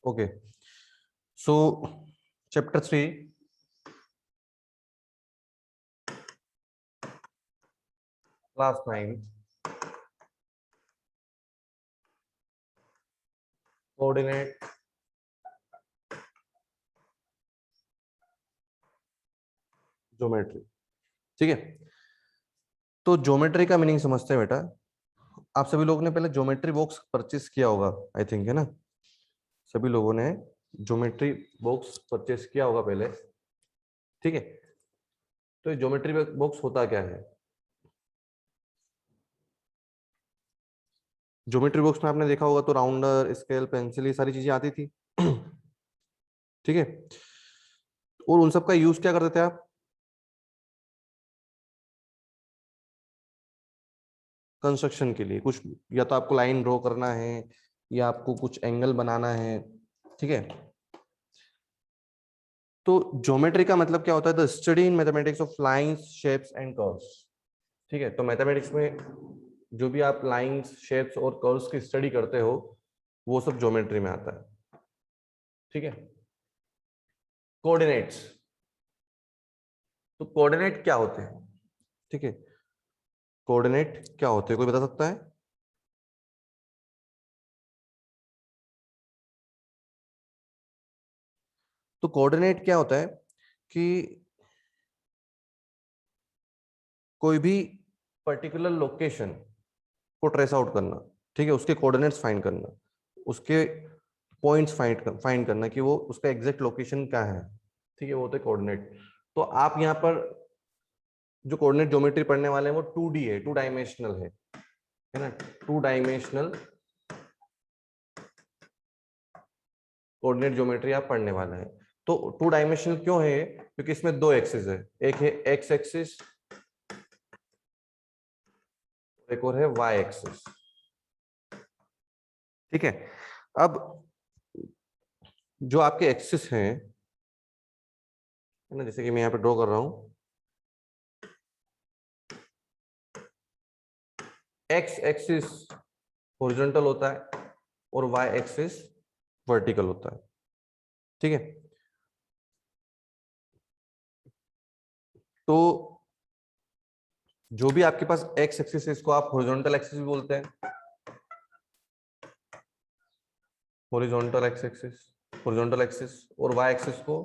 Okay, so chapter 3, class 9, coordinate geometry. ठीक है, तो ज्योमेट्री का मीनिंग समझते हैं बेटा। आप सभी लोगों ने पहले ज्योमेट्री बॉक्स परचेस किया होगा, आई थिंक, है ना। सभी लोगों ने ज्योमेट्री बॉक्स परचेस किया होगा पहले। ठीक है, तो ये ज्योमेट्री बॉक्स होता क्या है? ज्योमेट्री बॉक्स में आपने देखा होगा तो राउंडर, स्केल, पेंसिल, ये सारी चीजें आती थी। ठीक है, और उन सब का यूज क्या करते थे आप? कंस्ट्रक्शन के लिए कुछ, या तो आपको लाइन ड्रॉ करना है या आपको कुछ एंगल बनाना है। ठीक है, तो ज्योमेट्री का मतलब क्या होता है? The study in mathematics of lines, shapes and curves. ठीक है, तो मैथमेटिक्स में जो भी आप लाइंस, शेप्स और कर्व्स की स्टडी करते हो वो सब ज्योमेट्री में आता है। ठीक है, कोऑर्डिनेट्स, तो कोऑर्डिनेट क्या होते हैं? ठीक है, कोऑर्डिनेट क्या होते हैं, कोई बता सकता है? तो कोऑर्डिनेट क्या होता है कि कोई भी पर्टिकुलर लोकेशन को ट्रेस आउट करना। ठीक है, उसके कोऑर्डिनेट्स फाइंड करना, उसके पॉइंट्स फाइंड करना कि वो उसका एग्जैक्ट लोकेशन क्या है। ठीक है, वो होते हैं कोऑर्डिनेट। तो आप यहाँ पर जो कोऑर्डिनेट ज्योमेट्री पढ़ने वाले हैं वो 2D है, 2 डायमेंशनल है ना। 2 डायमेंशनल कोऑर्डिनेट ज्योमेट्री आप पढ़ने वाले हैं। तो 2 डायमेंशनल क्यों है? क्योंकि इसमें 2 एक्सिस है, एक है एक्स एक्सिस, एक और है वाई एक्सिस। ठीक है, अब जो आपके एक्सिस हैं, है ना, जैसे कि मैं यहाँ पे ड्रॉ कर रहा हूं, एक्स एक्सिस हॉरिजॉन्टल होता है और वाई एक्सिस वर्टिकल होता है। ठीक है, तो जो भी आपके पास एक्स एक्सिस है इसको आप हॉरिजॉन्टल एक्सिस भी बोलते हैं, horizontal x axis, horizontal axis, और वाई एक्सिस को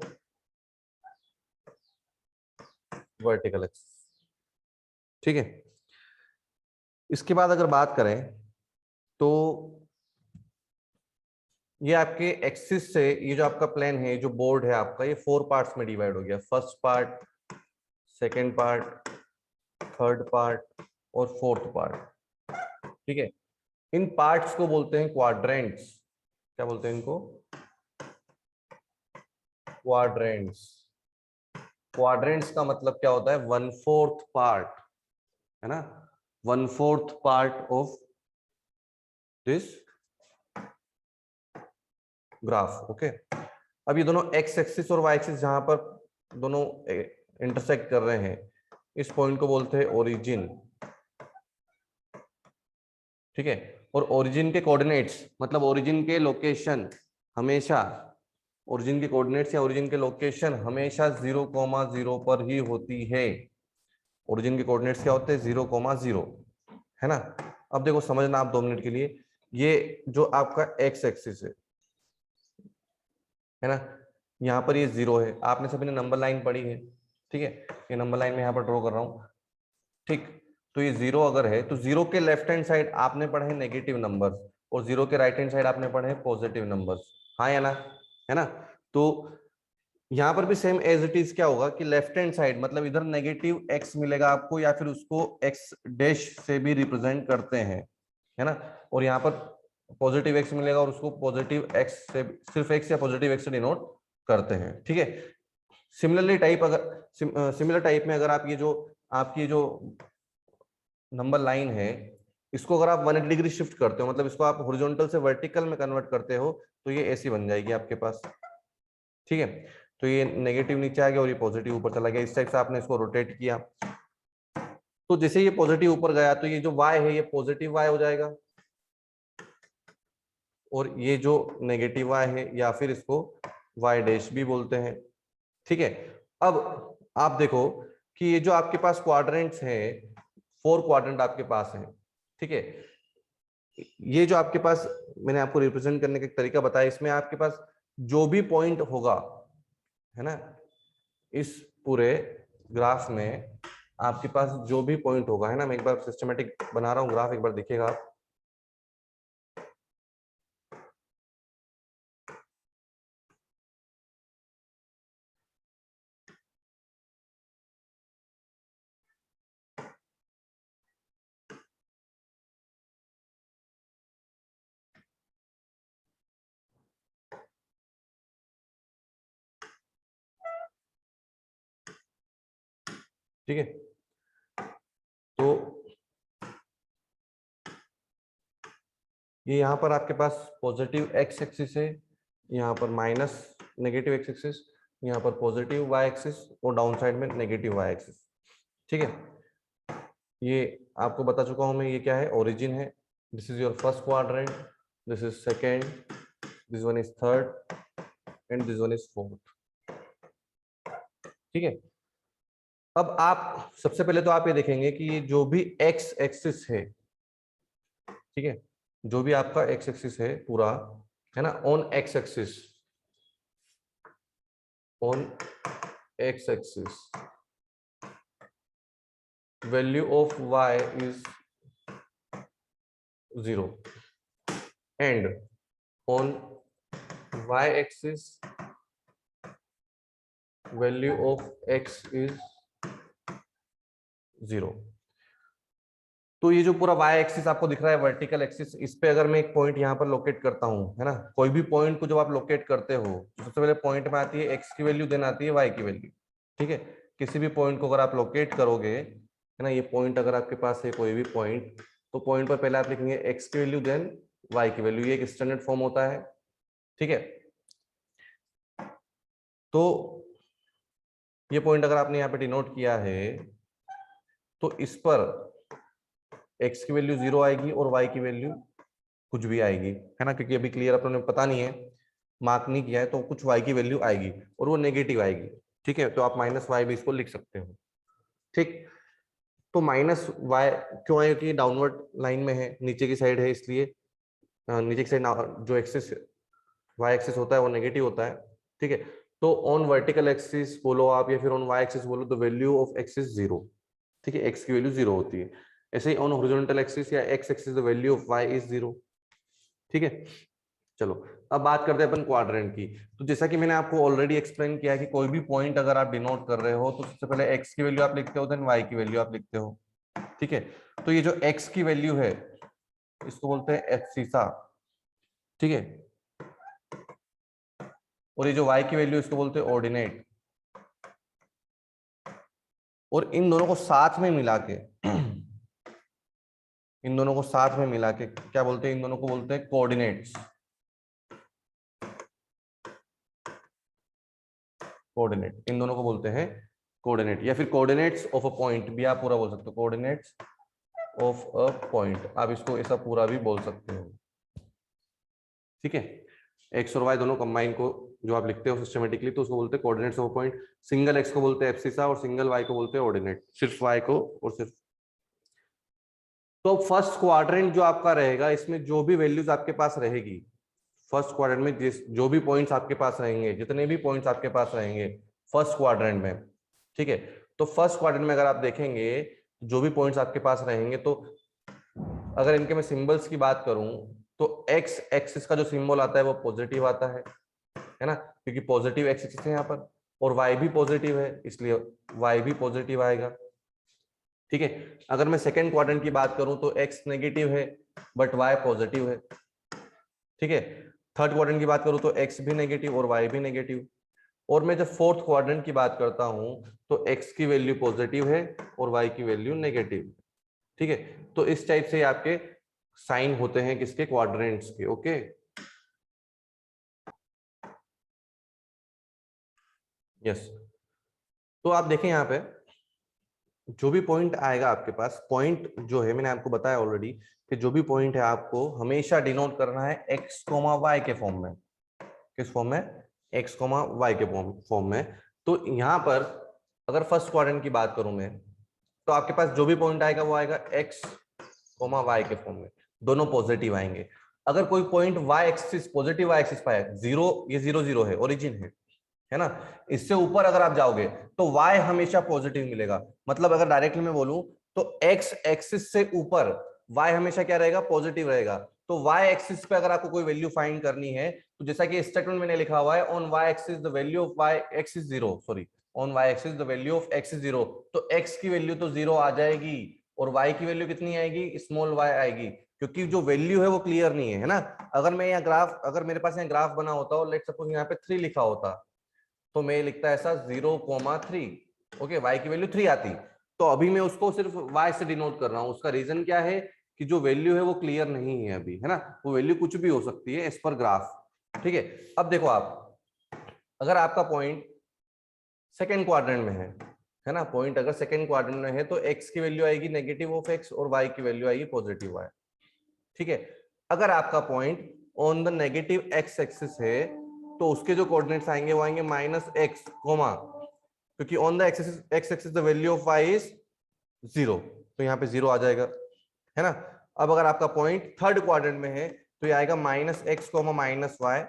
वर्टिकल एक्सिस। ठीक है, इसके बाद अगर बात करें तो ये आपके एक्सिस से, ये जो आपका प्लेन है, जो बोर्ड है आपका, ये 4 पार्ट्स में डिवाइड हो गया। First part, second part, third part और फोर्थ पार्ट। ठीक है, इन पार्ट्स को बोलते हैं क्वाड्रेंट्स। क्या बोलते हैं इनको? क्वाड्रेंट्स। क्वाड्रेंट्स का मतलब क्या होता है? 1/4 पार्ट, है ना, 1/4 part of this graph. Okay, अब ये दोनों एक्स एक्सिस और वाई एक्सिस जहां पर दोनों इंटरसेक्ट कर रहे हैं, इस पॉइंट को बोलते हैं ओरिजिन। ठीक है, और ओरिजिन के कोऑर्डिनेट्स, मतलब ओरिजिन के लोकेशन, हमेशा ओरिजिन के कोऑर्डिनेट्स या ओरिजिन के लोकेशन हमेशा 0,0 पर ही होती है। ओरिजिन के कोऑर्डिनेट्स क्या होते हैं? 0,0, है ना। अब देखो, समझना आप 2 मिनट के लिए, ये जो आपका एक्स एक्सिस है ना, यहाँ पर ये 0 है। आपने सभी ने नंबर लाइन पढ़ी है। ठीक है, ये नंबर लाइन में यहाँ पर ड्रॉ कर रहा हूँ। ठीक, तो ये 0 अगर है तो 0 के लेफ्ट हैंड साइड आपने पढ़े हैं नेगेटिव नंबर्स, और 0 के राइट हैंड साइड आपने पढ़े हैं पॉजिटिव नंबर्स। हाँ या ना? है ना। तो यहाँ पर भी सेम एज इट इज क्या होगा कि लेफ्ट हैंड साइड मतलब इधर नेगेटिव एक्स मिलेगा आपको, या फिर उसको एक्स डैश से भी रिप्रेजेंट करते हैं, है ना। और यहाँ पर पॉजिटिव एक्स मिलेगा और उसको पॉजिटिव एक्स से, सिर्फ एक्स या पॉजिटिव एक्स से डिनोट करते हैं। ठीक है, सिमिलरली टाइप, अगर सिमिलर टाइप में अगर आप ये जो आपकी जो नंबर लाइन है, इसको अगर आप 180 डिग्री शिफ्ट करते हो, मतलब इसको आप हॉरिजॉन्टल से वर्टिकल में कन्वर्ट करते हो, तो ये ऐसी बन जाएगी आपके पास। ठीक है, तो ये नेगेटिव नीचे आ गया और ये पॉजिटिव ऊपर चला गया। इस टाइप से आपने इसको रोटेट किया, तो जैसे ये पॉजिटिव ऊपर गया तो ये जो y है ये पॉजिटिव y हो जाएगा। और ये जो नेगेटिव वाई है या फिर इसको वाई डैश भी बोलते हैं। ठीक है, अब आप देखो कि ये जो आपके पास क्वाड्रेंट्स हैं, 4 क्वाड्रेंट आपके पास हैं। ठीक है, ये जो आपके पास मैंने आपको रिप्रेजेंट करने का एक तरीका बताया, इसमें आपके पास जो भी पॉइंट होगा, है ना, इस पूरे ग्राफ में आपके पास जो भी पॉइंट होगा, है ना, मैं एक बार सिस्टमेटिक बना रहा हूं ग्राफ, एक बार देखिएगा आप। ठीक है, तो ये यहाँ पर आपके पास पॉजिटिव एक्स एक्सिस है, यहाँ पर माइनस नेगेटिव एक्स एक्सिस, यहाँ पर पॉजिटिव वाई एक्सिस और डाउन साइड में नेगेटिव वाई एक्सिस। ठीक है, ये आपको बता चुका हूं मैं, ये क्या है, ओरिजिन है। This is your first quadrant, this is second, this one is third and this one is fourth. ठीक है, अब आप सबसे पहले तो आप ये देखेंगे कि ये जो भी एक्स एक्सिस है, ठीक है, जो भी आपका एक्स एक्सिस है पूरा, है ना, on x axis, on x axis value of y is 0 and on y axis value of x is 0। तो ये जो पूरा y एक्सिस आपको दिख रहा है, वर्टिकल एक्सिस, इस पे अगर मैं एक पॉइंट यहाँ पर लोकेट करता हूँ, है ना, कोई भी पॉइंट को जब आप लोकेट करते हो तो सबसे पहले पॉइंट में आती है x की वैल्यू, देन आती है y की वैल्यू। ठीक है, किसी भी पॉइंट को अगर आप लोकेट करोगे, है ना, ये पॉइंट अगर आपके पास है कोई भी पॉइंट, तो पॉइंट पर पहले आप लिखेंगे x की वैल्यू देन y की वैल्यू, ये एक स्टैंडर्ड फॉर्म होता है। ठीक है, तो ये पॉइंट अगर आपने यहाँ पे डिनोट किया है, तो इस पर x की वैल्यू 0 आएगी और y की वैल्यू कुछ भी आएगी, है ना, क्योंकि अभी क्लियर अपने पता नहीं है, मार्क नहीं किया है, तो कुछ y की वैल्यू आएगी और वो नेगेटिव आएगी। ठीक है, तो आप माइनस वाई भी इसको लिख सकते हो। ठीक, तो माइनस वाई क्यों आए, क्योंकि डाउनवर्ड लाइन में है, नीचे की साइड है, इसलिए नीचे की साइड जो एक्सिस वाई एक्सिस होता है वो नेगेटिव होता है। ठीक है, तो ऑन वर्टिकल एक्सिस बोलो आप या फिर ऑन वाई एक्सिस बोलो, तो वैल्यू ऑफ एक्सिस 0। ठीक है, एक्स की वैल्यू 0 होती है। ऐसे ही ऑन हॉरिजॉन्टल एक्सिस या X axis the value of Y is 0। ठीक है, चलो अब बात करते हैं अपन क्वाड्रेंट की। तो जैसा कि मैंने आपको ऑलरेडी एक्सप्लेन किया है कि कोई भी पॉइंट अगर आप डिनोट कर रहे हो, तो सबसे पहले एक्स की वैल्यू आप लिखते हो, देन वाई की वैल्यू आप लिखते हो। ठीक है, तो ये जो एक्स की वैल्यू है इसको बोलते हैं एब्सिसा। ठीक है, और ये जो वाई की वैल्यू इसको बोलते हैं ऑर्डिनेट। और इन दोनों को साथ में मिला के इन दोनों को साथ में मिला के क्या बोलते हैं, इन दोनों को बोलते हैं कोऑर्डिनेट्स। कोऑर्डिनेट, इन दोनों को बोलते हैं कोऑर्डिनेट, या फिर कोऑर्डिनेट्स ऑफ अ पॉइंट भी आप पूरा बोल सकते हो, कोऑर्डिनेट्स ऑफ अ पॉइंट, आप इसको ऐसा पूरा भी बोल सकते हो। ठीक है, एक्स और वाई दोनों कंबाइन को जो आप लिखते हो सिस्टमेटिकली, तो उसको बोलते हैं coordinates of a point. Single x को बोलते हैं एब्सिसा और सिंगल वाई को बोलते हैं ऑर्डिनेट, सिर्फ वाई को और सिर्फ। तो फर्स्ट क्वाड्रेंट जो आपका रहेगा, इसमें जो भी वैल्यूज आपके पास रहेगी, फर्स्ट क्वाड्रेंट में जिस जो भी पॉइंट्स आपके पास रहेंगे, जितने भी पॉइंट्स आपके पास रहेंगे फर्स्ट क्वाड्रेंट में, ठीक है, तो फर्स्ट क्वाड्रेंट में अगर आप देखेंगे जो भी पॉइंट्स आपके पास रहेंगे, तो अगर इनके मैं सिंबल्स की बात करूं, तो एक्स एक्सिस का जो सिंबल आता है वो पॉजिटिव आता है ना, क्योंकि पॉजिटिव एक्स एक्सिस है यहाँ पर, और वाई भी पॉजिटिव है इसलिए वाई भी पॉजिटिव आएगा। ठीक है, अगर मैं सेकेंड क्वाड्रेंट की बात करूं तो एक्स नेगेटिव है बट वाई पॉजिटिव है। ठीक है, थर्ड क्वाड्रेंट की बात करूं तो एक्स भी नेगेटिव और वाई भी नेगेटिव। और मैं जब फोर्थ क्वाड्रेंट की बात करता हूं तो एक्स की वैल्यू पॉजिटिव है और वाई की वैल्यू नेगेटिव। ठीक है, तो इस टाइप से आपके साइन होते हैं किसके, क्वाड्रेंट्स के। ओके, यस, तो आप देखें यहाँ पे जो भी पॉइंट आएगा आपके पास, पॉइंट जो है मैंने आपको बताया ऑलरेडी कि जो भी पॉइंट है आपको हमेशा डिनोट करना है एक्स कोमा वाई के फॉर्म में। किस फॉर्म में? एक्स कोमा वाई के फॉर्म में। तो यहाँ पर अगर फर्स्ट क्वाड्रेंट की बात करूं मैं, तो आपके पास जो भी पॉइंट आएगा वो आएगा एक्स कोमा वाई के फॉर्म में, दोनों पॉजिटिव आएंगे। अगर कोई point y axis positive y axis पर है, जीरो, ये 0 0 है, ओरिजिन है ना, इससे ऊपर अगर आप जाओगे तो y हमेशा पॉजिटिव मिलेगा। मतलब अगर डायरेक्टली मैं बोलूं तो x एक्सिस से ऊपर y हमेशा क्या रहेगा? पॉजिटिव रहेगा। तो y एक्सिस पे अगर आपको कोई वैल्यू फाइंड करनी है, तो जैसा कि स्टेटमेंट मैंने लिखा हुआ है, on y axis the value of y x is 0, sorry, on y axis the value of x is 0, तो x की वैल्यू तो 0 आ जाएगी और y की वैल्यू कितनी आएगी? स्मॉल y आएगी, क्योंकि जो वैल्यू है वो क्लियर नहीं है ना। अगर मैं यहाँ ग्राफ, अगर मेरे पास यहाँ ग्राफ बना होता और लेट सपोज यहाँ पे 3 लिखा होता, तो मैं लिखता ऐसा 0,3, ओके, y की वैल्यू 3 आती। तो अभी मैं उसको सिर्फ y से डिनोट कर रहा हूं। उसका रीजन क्या है कि जो वैल्यू है वो क्लियर नहीं है अभी, है ना, वो वैल्यू कुछ भी हो सकती है एज पर ग्राफ। ठीक है, अब देखो आप, अगर आपका पॉइंट सेकेंड क्वाड्रेंट में है ना, पॉइंट अगर सेकेंड क्वाड्रेंट में है, तो x की वैल्यू आएगी नेगेटिव ऑफ x और y की वैल्यू आएगी पॉजिटिव y। ठीक है, अगर आपका point on the negative x axis है, तो उसके जो कोऑर्डिनेट्स आएंगे वो आएंगे -x, क्योंकि on the axis x axis the value of y is 0, तो यहाँ पे 0 आ जाएगा, है ना। अब अगर आपका पॉइंट थर्ड क्वाड्रेंट में है, तो ये आएगा -x, -y।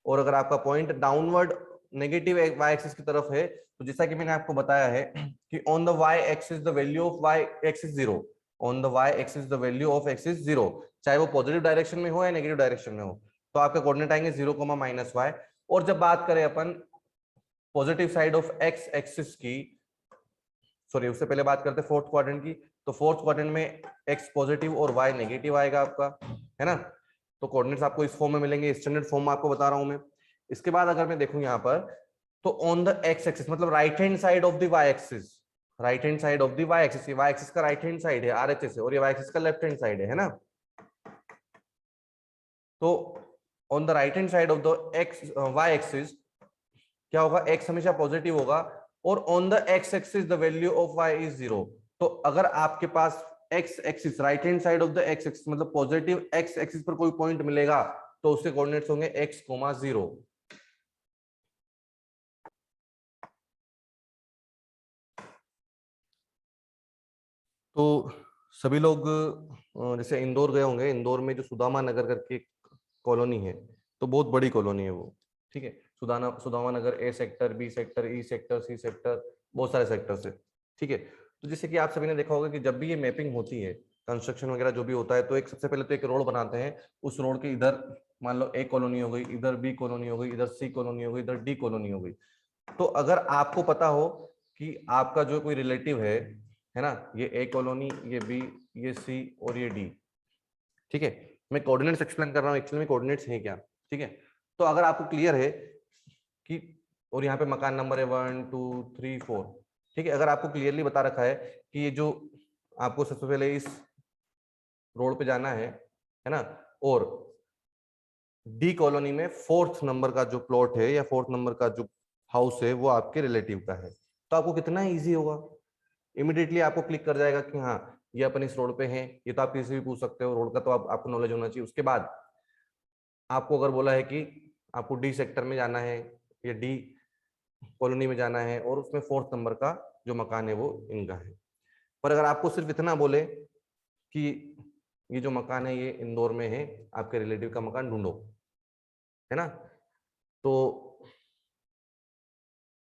और अगर आपका point downward negative y axis की तरफ है, तो जैसा कि मैंने आपको बताया है कि on the y axis the value of y x is 0, on the y axis the value of x is 0, चाहे वो पॉजिटिव डायरेक्शन में हो या नेगेटिव डायरेक्शन में हो, तो आपके कोऑर्डिनेट आएंगे 0, -y। और जब बात करें अपन positive side of x axis की, सॉरी उससे पहले बात करते हैं फोर्थ क्वाड्रेंट की, तो फोर्थ क्वाड्रेंट में x पॉजिटिव और y नेगेटिव आएगा आपका, है ना। तो कोऑर्डिनेट्स आपको इस फॉर्म में मिलेंगे, स्टैंडर्ड फॉर्म आपको बता रहा हूं मैं। इसके बाद अगर मैं देखूं यहाँ पर, तो ऑन द x एक्सिस मतलब right hand side of the y axis, right hand side of the y axis, y axis का राइट हैंड साइड है RHS है, और ये y एक्सिस का लेफ्ट हैंड साइड है ना। तो on the right hand side of the x y axis क्या होगा? x हमेशा पॉजिटिव होगा, और on the x axis the value of y is 0। तो अगर आपके पास x axis, right hand side of the x axis मतलब पॉजिटिव x एक्सिस पर कोई पॉइंट मिलेगा, तो उसके कोऑर्डिनेट्स होंगे x, 0। तो सभी लोग जैसे इंदौर गए होंगे, इंदौर में जो सुदामा नगर करके कॉलोनी है, तो बहुत बड़ी कॉलोनी है वो। ठीक है, Sudama Nagar A sector, B sector, E sector, C sector, बहुत सारे सेक्टर है। ठीक है, तो जैसे कि आप सभी ने देखा होगा कि जब भी ये मैपिंग होती है, कंस्ट्रक्शन वगैरह जो भी होता है, तो एक सबसे पहले तो एक रोड बनाते हैं। उस रोड के इधर मान लो ए कॉलोनी हो गई, इधर बी कॉलोनी हो गई, इधर सी कॉलोनी हो गई, इधर डी कॉलोनी हो गई। तो अगर आपको पता हो कि आपका जो कोई रिलेटिव है ना, ये ए कॉलोनी, ये बी, ये सी और ये डी, ठीक है, मैं कोऑर्डिनेट्स एक्सप्लेन कर रहा हूँ एक्चुअली में कोऑर्डिनेट्स हैं क्या। ठीक है, तो अगर आपको क्लियर है कि, और यहाँ पे मकान नंबर है 1 2 3 4, ठीक है, अगर आपको क्लियरली बता रखा है कि ये जो आपको सबसे पहले इस रोड पे जाना है ना, और डी कॉलोनी में फोर्थ नंबर का जो प्लॉट है या फोर्थ नंबर का जो हाउस है वो आपके रिलेटिव का है, तो आपको कितना इजी होगा, इमिडिएटली आपको क्लिक कर जाएगा कि हाँ ये अपन इस रोड पे हैं। ये तो आप किसी भी पूछ सकते हो, रोड का तो आपको नॉलेज होना चाहिए। उसके बाद आपको अगर बोला है कि आपको डी सेक्टर में जाना है या डी कॉलोनी में जाना है, और उसमें फोर्थ नंबर का जो मकान है वो इनका है, पर अगर आपको सिर्फ इतना बोले कि ये जो मकान है ये इंदौर में है, आपके रिलेटिव का मकान ढूंढो, है ना, तो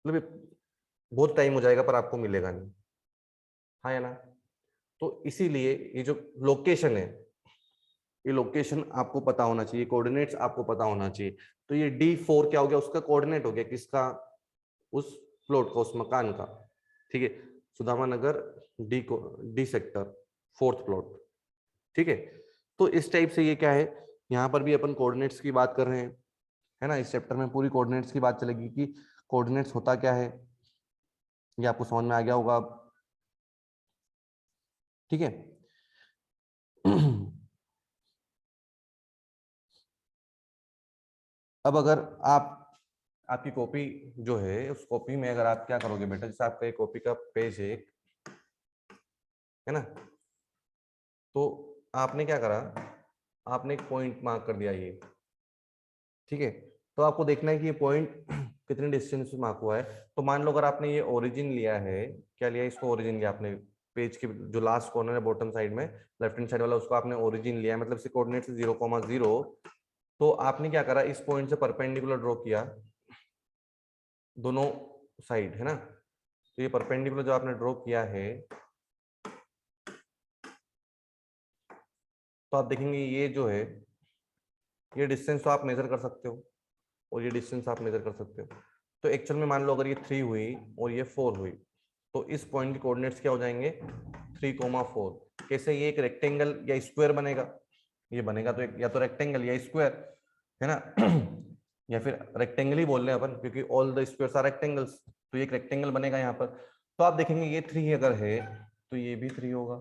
मतलब बहुत टाइम हो जाएगा पर आपको मिलेगा नहीं, हाँ या ना। तो इसीलिए ये जो लोकेशन है, ये लोकेशन आपको पता होना चाहिए, कोऑर्डिनेट्स आपको पता होना चाहिए। तो ये D4 क्या हो गया? उसका कोऑर्डिनेट हो गया किसका? उस प्लॉट का, उस मकान का। ठीक है, सुदामा नगर डी को, डी सेक्टर, फोर्थ प्लॉट। ठीक है, तो इस टाइप से ये क्या है, यहाँ पर भी अपन कोऑर्डिनेट्स की बात कर रहे हैं, है ना। इस चैप्टर में पूरी कोऑर्डिनेट्स की बात चलेगी कि कोऑर्डिनेट्स होता क्या है, ये आपको समझ में आ गया होगा अब। ठीक है अब अगर आप, आपकी कॉपी जो है, उस कॉपी में अगर आप क्या करोगे बेटा, जैसे आपका एक कॉपी का पेज है, है ना। तो आपने क्या करा, आपने एक पॉइंट मार्क कर दिया ये, ठीक है। तो आपको देखना है कि ये पॉइंट कितने डिस्टेंस पे मार्क हुआ है। तो मान लो अगर आपने ये ओरिजिन लिया है, क्या लिया, इसको ओरिजिन लिया आपने, पेज के जो लास्ट कॉर्नर है बॉटम साइड में, लेफ्ट हैंड साइड वाला, उसको आपने ओरिजिन लिया, मतलब इसके कोऑर्डिनेट्स 0,0। तो आपने क्या करा, इस पॉइंट से परपेंडिकुलर ड्रॉ किया दोनों साइड, है ना। तो ये परपेंडिकुलर जो आपने ड्रॉ किया है, तो आप देखेंगे ये जो है, ये डिस्टेंस तो आप मेजर कर सकते हो और ये डिस्टेंस आप मेजर कर सकते हो। तो एक्चुअल में मान लो अगर ये 3 हुई और ये 4 हुई, तो इस पॉइंट के कोऑर्डिनेट्स क्या हो जाएंगे, 3,4। कैसे, ये एक रेक्टेंगल या स्क्वायर बनेगा, ये बनेगा तो एक, या तो रेक्टेंगल या स्क्वायर, है ना। या फिर रेक्टेंगल ही बोल रहे हैं अपन, क्योंकि all the squares are rectangles, तो ये एक रेक्टेंगल बनेगा यहाँ पर। तो आप देखेंगे ये 3 अगर है तो ये भी 3 होगा,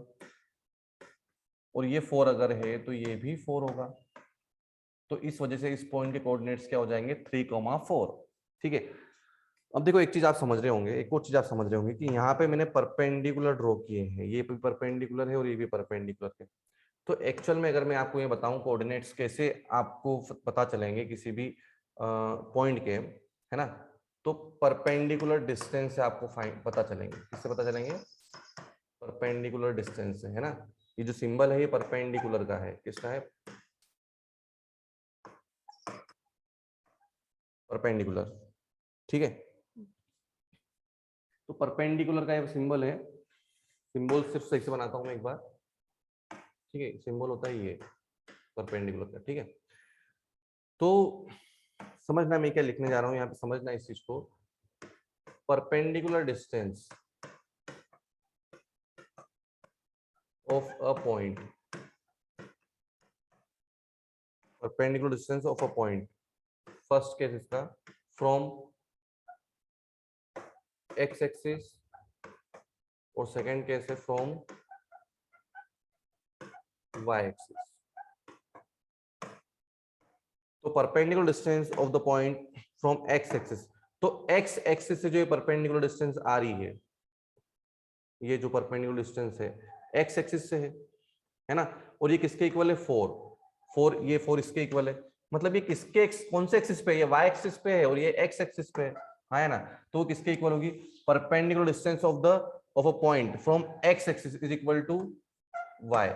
और ये 4 अगर है तो ये भी 4 होगा। तो इस वजह से इस पॉइंट के कोऑर्डिनेट्स क्या हो जाएंगे, 3,4, ठीक है। अब देखो एक चीज आप समझ रहे होंगे, एक और चीज आप समझ रहे होंगे कि यहाँ पे मैंने परपेंडिकुलर ड्रॉ किए हैं, ये भी परपेंडिकुलर है और ये भी परपेंडिकुलर है। तो एक्चुअल में अगर मैं आपको ये बताऊं कोऑर्डिनेट्स कैसे आपको पता चलेंगे किसी भी पॉइंट के, है ना। तो परपेंडिकुलर डिस्टेंस से आपको फाइंड पता चलेंगे, किससे पता चलेंगे, परपेंडिकुलर डिस्टेंस से, है ना। ये जो सिंबल है ये परपेंडिकुलर का है, किसका है, परपेंडिकुलर, ठीक है। तो परपेंडिकुलर का ये सिंबल है, सिंबल सिर्फ सही से बनाता हूं मैं एक बार, ठीक है। सिंबल होता है ये परपेंडिकुलर का, ठीक है। तो समझना मैं क्या लिखने जा रहा हूं यहाँ पे, समझना इस चीज को, perpendicular distance of a point, perpendicular distance of a point, first case इसका फ्रॉम एक्स एक्सिस, और सेकंड केस है फ्रॉम वाई एक्सिस। तो perpendicular distance of the point from x axis, तो एक्स एक्सिस से जो ये परपेंडिकुलर डिस्टेंस आ रही है, ये जो परपेंडिकुलर डिस्टेंस है एक्स एक्सिस से है ना। और ये किसके इक्वल है, 4, ये 4 इसके इक्वल है। मतलब ये किसके कौन से एक्सिस पे है, ये वाई एक्सिस पे है और ये एक्स एक्सिस पे है ना। तो वो किसके इक्वल होगी, perpendicular distance of the of a point from x axis is equal to y,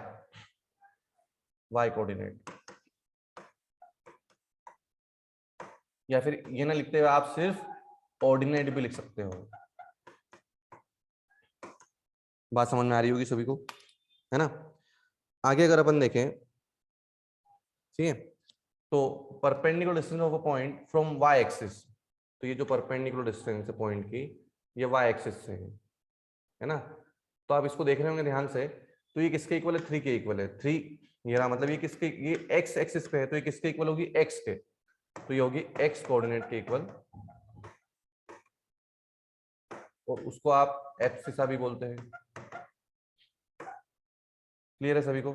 y coordinate. या फिर ये ना लिखते हुए आप सिर्फ ऑर्डिनेट भी लिख सकते हो। बात समझ में आ रही होगी सभी को, है ना। आगे अगर अपन देखें, ठीक है, तो perpendicular distance of a point from y axis, तो ये जो परपेंडिकुलर डिस्टेंस है पॉइंट की, ये वाई एक्सिस से है ना। तो आप इसको देख रहे होंगे ध्यान से, तो ये किसके इक्वल है, 3 के इक्वल है। 3 ये रहा, मतलब ये किसके, ये एक्स एक्सिस पे है, तो ये किसके इक्वल होगी, एक्स के, तो ये होगी एक्स कोऑर्डिनेट के इक्वल, और उसको आप एब्सिसा भी बोलते हैं। क्लियर है सभी को।